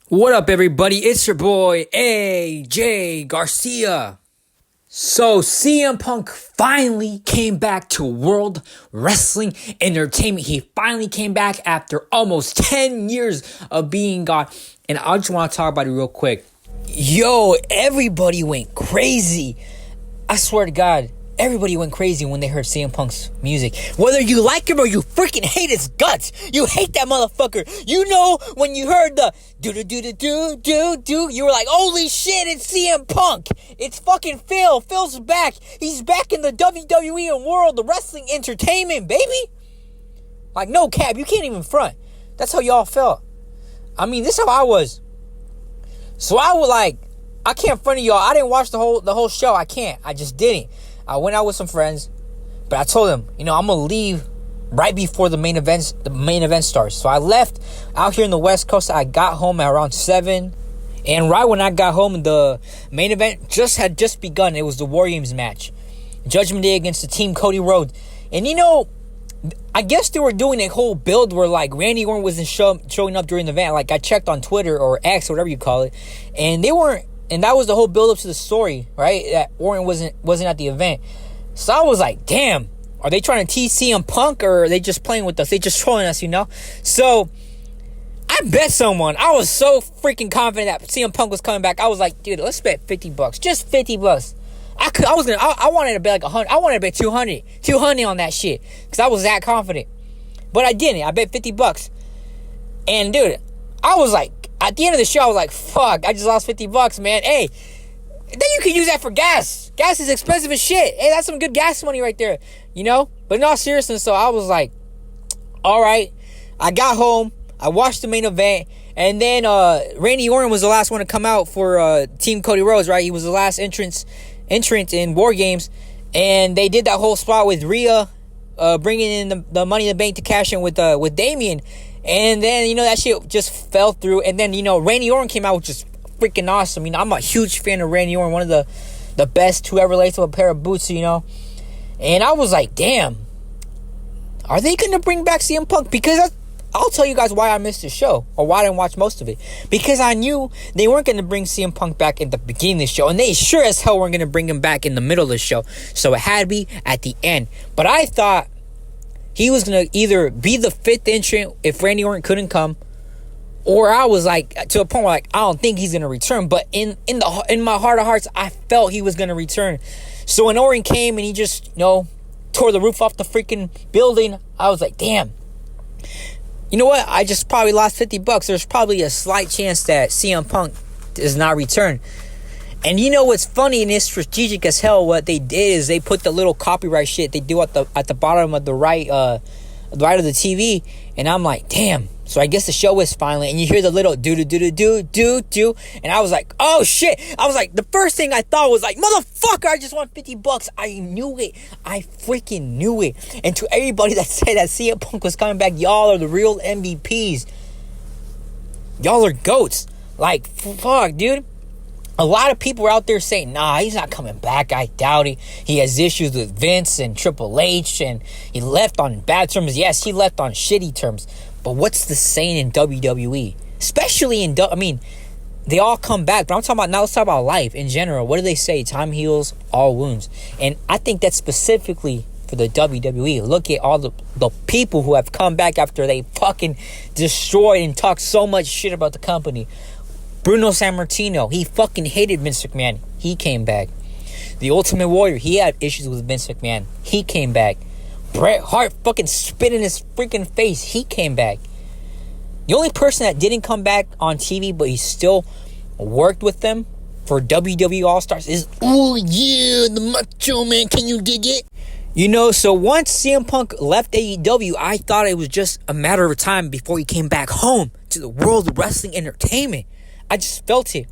What up, everybody? It's your boy, AJ Garcia. So, CM Punk finally came back to World Wrestling Entertainment. He finally came back after almost 10 years of being gone. And I just want to talk about it real quick. Yo, everybody went crazy. I swear to God, everybody went crazy when they heard CM Punk's music. Whether you like him or you freaking hate his guts. You hate that motherfucker. You know, when you heard the do, you were like, holy shit, it's CM Punk. It's fucking Phil. Phil's back. He's back in the WWE and World of Wrestling Entertainment, baby. Like, no cap, you can't even front. That's how y'all felt. I mean, this is how I was. So I was like, I can't front of y'all. I didn't watch the whole show. I can't. I just didn't. I went out with some friends, but I told them, I'm gonna leave right before the main event starts. So I left out here in the West Coast. I got home at around 7, and right when I got home, the main event had just begun. It was the War Games match, Judgment Day against the Team Cody Rhodes. And I guess they were doing a whole build where like Randy Orton wasn't showing up during the event. Like I checked on Twitter or X or whatever you call it, and they weren't. And that was the whole build up to the story, right? That Orton wasn't at the event. So I was like, damn, are they trying to tease CM Punk or are they just playing with us? They just trolling us, So I bet someone. I was so freaking confident that CM Punk was coming back. I was like, dude, let's bet $50. Just $50. I wanted to bet like 100. I wanted to bet 200 on that shit because I was that confident. But I didn't. I bet $50. And dude, I was like, at the end of the show, I was like, fuck, I just lost $50, man. Hey, then you can use that for gas. Gas is expensive as shit. Hey, that's some good gas money right there, But in all seriousness, so I was like, all right. I got home. I watched the main event. And then Randy Orton was the last one to come out for Team Cody Rhodes, right? He was the last entrant in War Games. And they did that whole spot with Rhea bringing in the Money in the Bank to cash in with Damian. And then, that shit just fell through. And then, Randy Orton came out, which is freaking awesome. I'm a huge fan of Randy Orton, one of the best to ever lace up a pair of boots, And I was like, damn, are they going to bring back CM Punk? Because I'll tell you guys why I missed the show, or why I didn't watch most of it. Because I knew they weren't going to bring CM Punk back at the beginning of the show. And they sure as hell weren't going to bring him back in the middle of the show. So it had to be at the end. But I thought he was going to either be the fifth entrant if Randy Orton couldn't come, or I was like, to a point where like, I don't think he's going to return. But in my heart of hearts, I felt he was going to return. So when Orton came and he just, tore the roof off the freaking building, I was like, damn. You know what? I just probably lost $50. There's probably a slight chance that CM Punk does not return. And what's funny and it's strategic as hell? What they did is they put the little copyright shit they do at the bottom of the right of the TV, and I'm like, damn. So I guess the show is finally, and you hear the little do, and I was like, oh shit. I was like, the first thing I thought was like, motherfucker, I just won $50. I knew it. I freaking knew it. And to everybody that said that CM Punk was coming back, y'all are the real MVPs. Y'all are goats. Like, fuck, dude. A lot of people were out there saying, nah, he's not coming back. I doubt it. He has issues with Vince and Triple H, and he left on bad terms. Yes, he left on shitty terms. But what's the saying in WWE? Especially they all come back. But I'm talking about, now let's talk about life in general. What do they say? Time heals all wounds. And I think that's specifically for the WWE. Look at all the people who have come back after they fucking destroyed and talked so much shit about the company. Bruno Sammartino, he fucking hated Vince McMahon. He came back. The Ultimate Warrior, he had issues with Vince McMahon. He came back. Bret Hart fucking spit in his freaking face. He came back. The only person that didn't come back on TV, but he still worked with them for WWE All-Stars is, oh yeah, the Macho Man. Can you dig it? So once CM Punk left AEW, I thought it was just a matter of time before he came back home to the World of Wrestling Entertainment. I just felt it.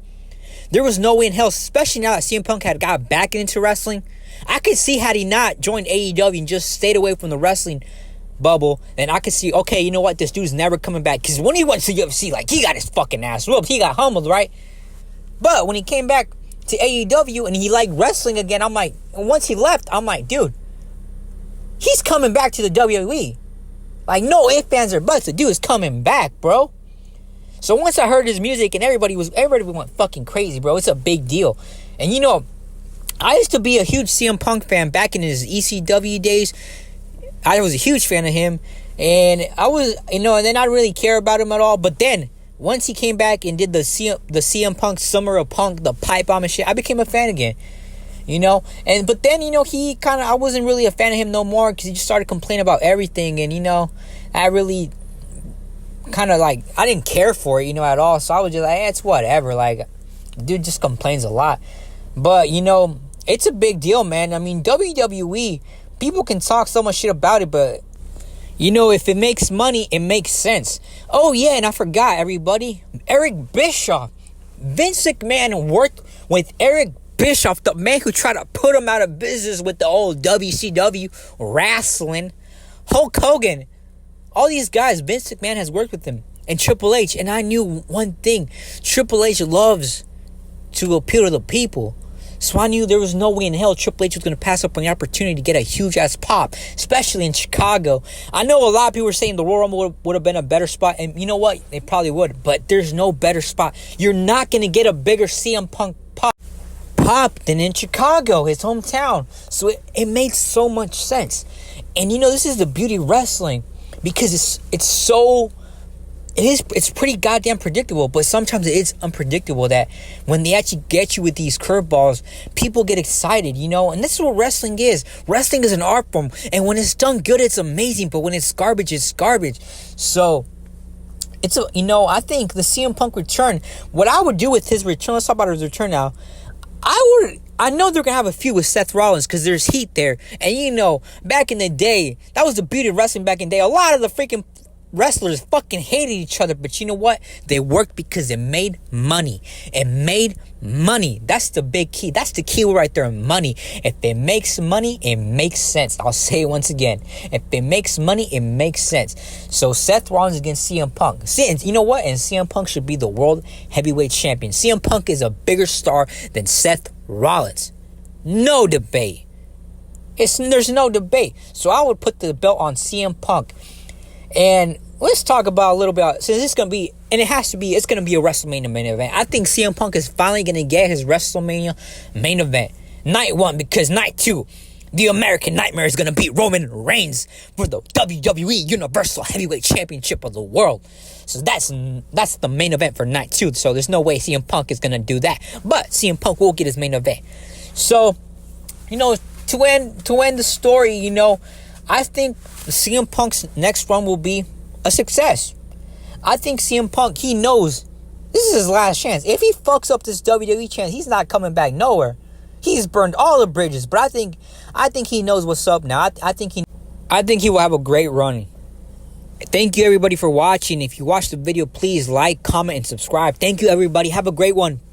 There was no way in hell, especially now that CM Punk had got back into wrestling. I could see had he not joined AEW and just stayed away from the wrestling bubble, then I could see, okay, you know what? This dude's never coming back. Because when he went to UFC, like, he got his fucking ass whooped. He got humbled, right? But when he came back to AEW and he liked wrestling again, I'm like, and once he left, I'm like, dude, he's coming back to the WWE. Like, no ifs, ands, or buts. The dude is coming back, bro. So once I heard his music, and everybody went fucking crazy, bro. It's a big deal. And you know, I used to be a huge CM Punk fan back in his ECW days. I was a huge fan of him, and I was, and then I didn't really care about him at all. But then once he came back and did the CM Punk Summer of Punk, the pipe bomb and shit, I became a fan again. But then he kind of, I wasn't really a fan of him no more, because he just started complaining about everything, and I really kind of like, I didn't care for it at all. So I was just like, it's whatever. Like, dude just complains a lot. But it's a big deal, man. I mean, WWE, people can talk so much shit about it, but if it makes money, it makes sense. Oh yeah, and I forgot, everybody, Eric Bischoff. Vince McMahon worked with Eric Bischoff, the man who tried to put him out of business with the old WCW wrestling. Hulk Hogan, all these guys, Vince McMahon has worked with them. And Triple H, and I knew one thing: Triple H loves to appeal to the people. So I knew there was no way in hell Triple H was going to pass up on the opportunity to get a huge-ass pop, especially in Chicago. I know a lot of people were saying the Royal Rumble would have been a better spot, and you know what? They probably would, but there's no better spot. You're not going to get a bigger CM Punk pop than in Chicago, his hometown. So it makes so much sense. And this is the beauty of wrestling, because it's pretty goddamn predictable, but sometimes it is unpredictable, that when they actually get you with these curveballs, people get excited, and this is what wrestling is. Wrestling is an art form, and when it's done good, it's amazing, but when it's garbage. So I think the CM Punk return, what I would do with his return, let's talk about his return now. I know they're gonna have a feud with Seth Rollins, because there's heat there, and back in the day, that was the beauty of wrestling back in the day. A lot of the freaking wrestlers fucking hated each other, but you know what? They worked because it made money. It made money. That's the big key. That's the key right there, money. If it makes money, it makes sense. I'll say it once again. If it makes money, it makes sense. So Seth Rollins against CM Punk. You know what? And CM Punk should be the world heavyweight champion. CM Punk is a bigger star than Seth Rollins. No debate. There's no debate. So I would put the belt on CM Punk. And let's talk about a little bit, since it's going to be, and it's going to be a WrestleMania main event. I think CM Punk is finally going to get his WrestleMania main event. Night 1, because night 2, the American Nightmare is going to beat Roman Reigns for the WWE Universal Heavyweight Championship of the world. So that's the main event for night 2. So there's no way CM Punk is going to do that. But CM Punk will get his main event. So, to end the story, I think CM Punk's next run will be a success. I think CM Punk, he knows this is his last chance. If he fucks up this WWE chance, he's not coming back nowhere. He's burned all the bridges, but I think he knows what's up now. I think he will have a great run. Thank you everybody for watching. If you watched the video, please like, comment, and subscribe. Thank you everybody. Have a great one.